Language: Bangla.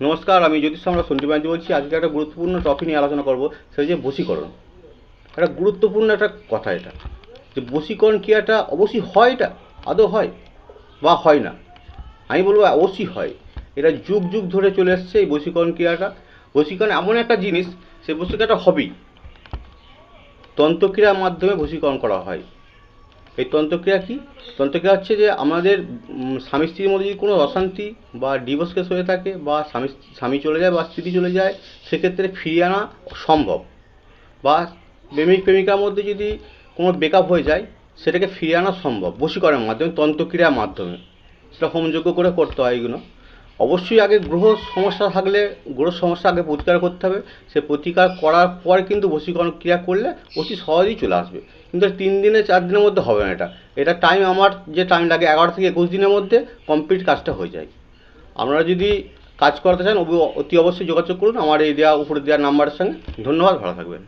নমস্কার, আমি জ্যোতিষ সম্রাট সন্দীপ ব্যানার্জি বলছি। আজকে একটা গুরুত্বপূর্ণ টপিক নিয়ে আলোচনা করব, সেটা হচ্ছে বশীকরণ। একটা গুরুত্বপূর্ণ একটা কথা এটা, যে বশীকরণ ক্রিয়াটা অবশ্যই হয়, এটা আদৌ হয় বা হয় না। আমি বলবো অবশ্যই হয়। এটা যুগ যুগ ধরে চলে এসছে এই বশীকরণ ক্রিয়াটা। বশীকরণ এমন একটা জিনিস, সেই বশীকরণটা হবেই। তন্ত্রক্রিয়ার মাধ্যমে বশীকরণ করা হয়। এই তন্ত্রক্রিয়া কি? তন্ত্রক্রিয়া হচ্ছে যে আমাদের স্বামী স্ত্রীর মধ্যে যদি কোনো অশান্তি বা ডিভোর্স কেস হয়ে থাকে, বা স্বামী চলে যায় বা স্ত্রী চলে যায়, সেক্ষেত্রে ফিরিয়ে আনা সম্ভব। বা প্রেমিক প্রেমিকার মধ্যে যদি কোনো ব্রেকআপ হয়ে যায়, সেটাকে ফিরিয়ে আনা সম্ভব বশীকরণের মাধ্যমে, তন্ত্রক্রিয়ার মাধ্যমে। সেটা হোমযজ্ঞ করে করতে হয় এগুলো। অবশ্যই আগে গ্রহ সমস্যা থাকলে গ্রহ সমস্যা আগে প্রতিকার করতে হবে। সে প্রতিকার করার পর কিন্তু বশীকরণ ক্রিয়া করলে অতি সহজেই চলে আসবে। কিন্তু 3 দিনে 4 দিনের মধ্যে হবে না। এটা টাইম, আমার যে টাইম লাগে 11 থেকে 21 দিনের মধ্যে কমপ্লিট কাজটা হয়ে যায়। আপনারা যদি কাজ করাতে চান অতি অবশ্যই যোগাযোগ করুন আমার এই উপরে দেওয়া নাম্বারের সঙ্গে। ধন্যবাদ, ভালো থাকবেন।